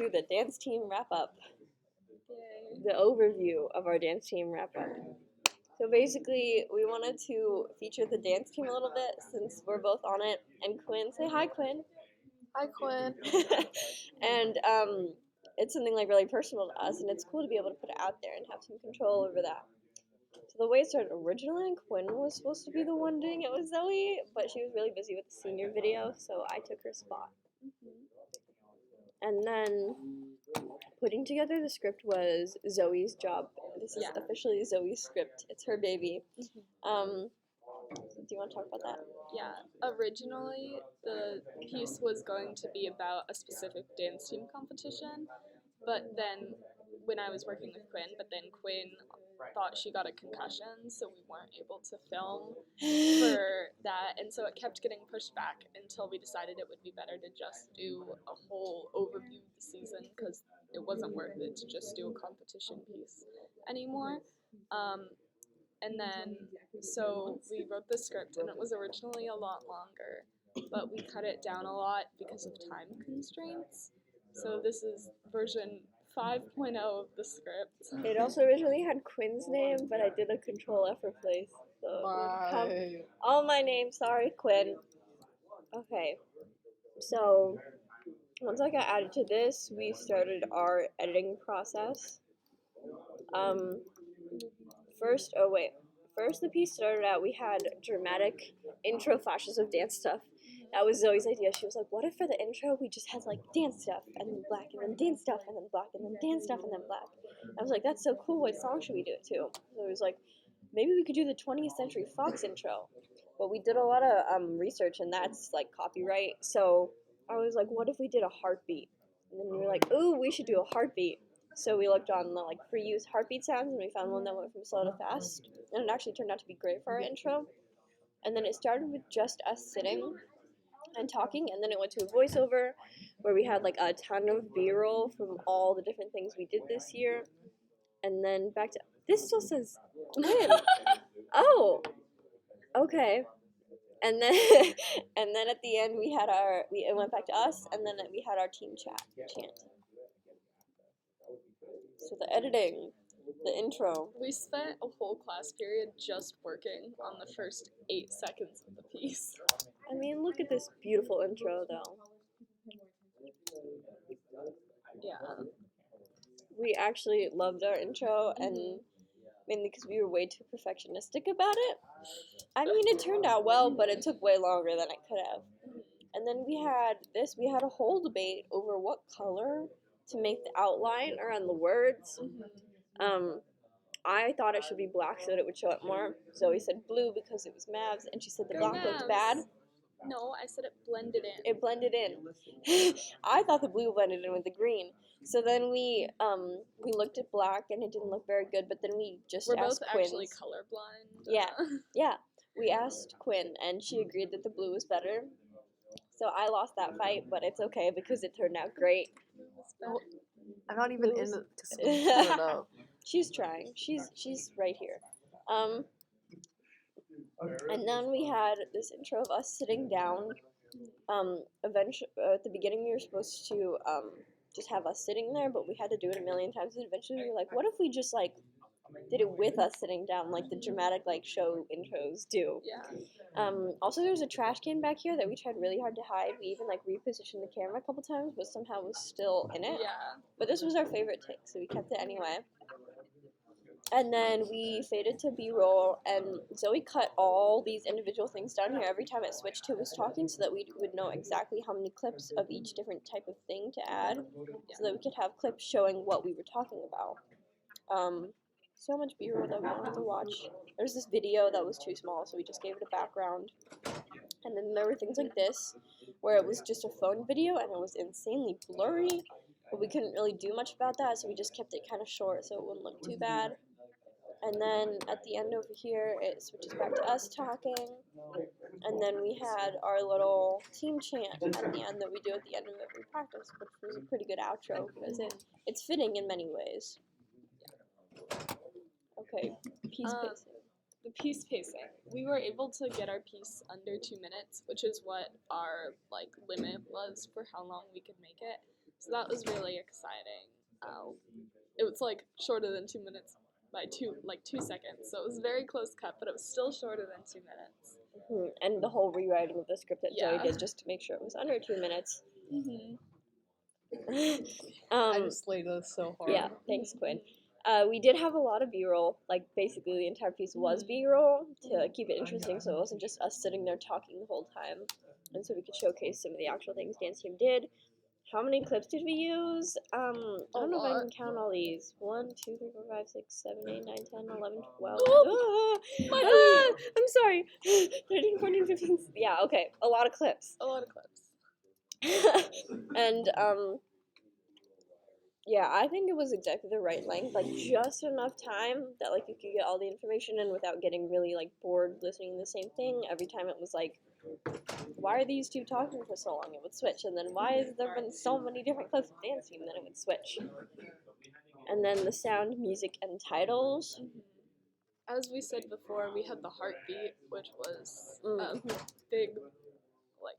through the dance team wrap-up, Yay. the overview of our dance team wrap-up. So basically, we wanted to feature the dance team a little bit since we're both on it. And Quinn, say hi, Quinn. Hi, Quinn. And it's something like really personal to us, and it's cool to be able to put it out there and have some control over that. So the way it started originally, Quinn was supposed to be the one doing it with Zoe, but she was really busy with the senior video, so I took her spot. And then putting together the script was Zoe's job. This is officially Zoe's script. It's her baby. Do you want to talk about that? Yeah, originally the piece was going to be about a specific dance team competition, but then when I was working with Quinn, Quinn thought she got a concussion, so we weren't able to film for that, and so it kept getting pushed back until we decided it would be better to just do a whole overview of the season because it wasn't worth it to just do a competition piece anymore. And then, so we wrote the script, and it was originally a lot longer, but we cut it down a lot because of time constraints. So this is version 5.0 of the script. It also originally had Quinn's name, but I did a Control-F replace. So it would come all my names. Sorry, Quinn. Okay. So once I got added to this, we started our editing process. First, the piece started out, we had dramatic intro flashes of dance stuff. That was Zoe's idea. She was like, what if for the intro we just had like dance stuff, and then black, and then dance stuff, and then black, and then dance stuff, and then black. I was like, that's so cool, what song should we do it to? So it was like, maybe we could do the 20th Century Fox intro. But we did a lot of research, and that's like copyright. So I was like, what if we did a heartbeat? And then we were like, ooh, we should do a heartbeat. So we looked on the like free use heartbeat sounds, and we found one that went from slow to fast, and it actually turned out to be great for our intro. And then it started with just us sitting and talking, and then it went to a voiceover where we had like a ton of B-roll from all the different things we did this year, and then back to this still says when. Oh, okay. And then and then at the end we had it went back to us, and then we had our team chant. So the editing, the intro. We spent a whole class period just working on the first 8 seconds of the piece. I mean, look at this beautiful intro, though. Yeah. We actually loved our intro, and mainly because we were way too perfectionistic about it. I mean, it turned out well, but it took way longer than it could have. And then we had a whole debate over what color to make the outline around the words. I thought it should be black so that it would show up more. Zoe said blue because it was Mavs, and she said the black looked bad. No, I said it blended in. It blended in. I thought the blue blended in with the green. So then we looked at black, and it didn't look very good. But then we just We're asked both Quinn. Actually colorblind. Yeah. We asked Quinn, and she agreed that the blue was better. So I lost that fight, but it's okay because it turned out great. I'm not even in to split up. She's trying. She's right here. And then we had this intro of us sitting down. Eventually, at the beginning, we were supposed to just have us sitting there, but we had to do it a million times. And eventually, we were like, what if we just like did it with us sitting down, like the dramatic like show intros do? Yeah. Also, there was a trash can back here that we tried really hard to hide. We even like repositioned the camera a couple times, but somehow was still in it. Yeah. But this was our favorite take, so we kept it anyway. And then we faded to B-roll, and Zoe cut all these individual things down here every time it switched to us talking, so that we would know exactly how many clips of each different type of thing to add, so that we could have clips showing what we were talking about. So much B-roll that we wanted to watch. There's this video that was too small, so we just gave it a background. And then there were things like this, where it was just a phone video, and it was insanely blurry, but we couldn't really do much about that, so we just kept it kind of short so it wouldn't look too bad. And then at the end over here, it switches back to us talking. And then we had our little team chant at the end that we do at the end of every practice, which was a pretty good outro because it's fitting in many ways. Okay, piece pacing. The piece pacing. We were able to get our piece under 2 minutes, which is what our limit was for how long we could make it. So that was really exciting. It was like shorter than 2 minutes by 2 seconds. So it was a very close cut, but it was still shorter than 2 minutes. And the whole rewriting of the script that Zoe Yeah. did just to make sure it was under 2 minutes. Mm-hmm. I just laid this so hard. Yeah, thanks, Quinn. We did have a lot of B-roll. Like, basically the entire piece was Mhm. B-roll to keep it interesting, so it wasn't just us sitting there talking the whole time. And so we could showcase some of the actual things dance team did. How many clips did we use? I don't know if I lot. can count all these. 1, 2, 3, 4, 5, 6, 7, 8, 9, 10, 11, 12. I'm sorry. 13, 14, 15. Yeah, okay. A lot of clips. A lot of clips. And, yeah, I think it was exactly the right length, like just enough time that like you could get all the information in without getting really like bored listening to the same thing. Every time it was like, why are these two talking for so long? It would switch, and then why has there been so many different clips of dance team? Then it would switch, and then the sound, music, and titles. As we said before, we had the heartbeat, which was a Mm. big like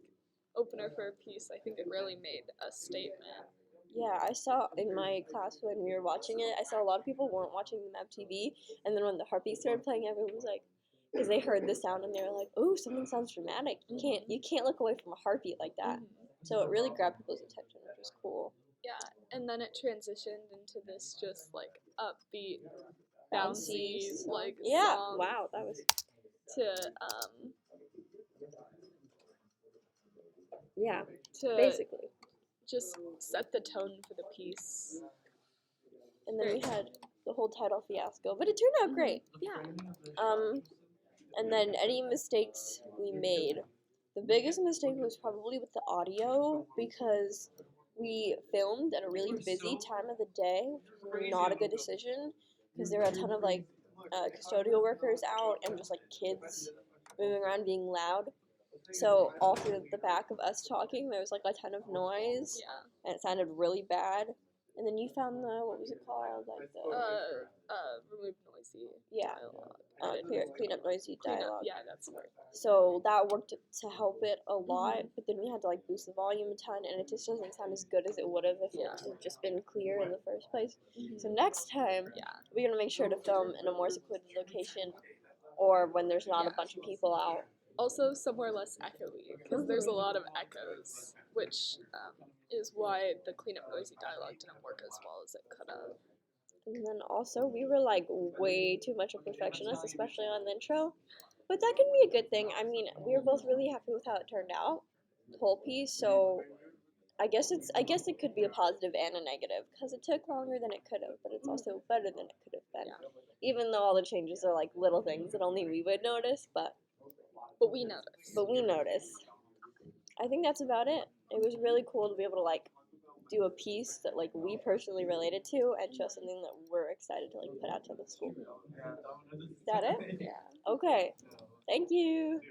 opener for a piece. I think it really made a statement. Yeah, I saw in my class when we were watching it, I saw a lot of people weren't watching the Map TV, and then when the heartbeat started playing, everyone was like, because they heard the sound and they were like, "Ooh, something sounds dramatic. You can't look away from a heartbeat like that." So it really grabbed people's attention, which was cool. Yeah, and then it transitioned into this just like upbeat, bouncy song. like Yeah, song wow, that was to yeah, to basically. just set the tone for the piece. And then we had the whole title fiasco, but it turned out great. Yeah. And then any mistakes we made. The biggest mistake was probably with the audio because we filmed at a really busy time of the day, which was not a good decision because there were a ton of like custodial workers out and just like kids moving around being loud. So all through the back of us talking, there was like a ton of noise, Yeah. and it sounded really bad. And then you found the, what was it called? Like the Remove noisy yeah, dialogue. clean up noisy Clean up, dialogue. yeah, that's the word. So that worked to help it a lot, but then we had to like boost the volume a ton, and it just doesn't sound as good as it would have if it had just been clear in the first place. So next time, we're gonna make sure to film in a more secluded location, or when there's not a bunch of people out. Also, somewhere less echoey, because there's a lot of echoes, which is why the clean up noisy dialogue didn't work as well as it could have. And then also, we were like way too much of perfectionists, especially on the intro. But that can be a good thing. I mean, we were both really happy with how it turned out, the whole piece. So I guess it could be a positive and a negative because it took longer than it could have, but it's also better than it could have been. Even though all the changes are like little things that only we would notice, but we noticed. But we noticed. I think that's about it. It was really cool to be able to like do a piece that like we personally related to and show something that we're excited to like put out to the school. Is that it? Yeah. Okay. Thank you.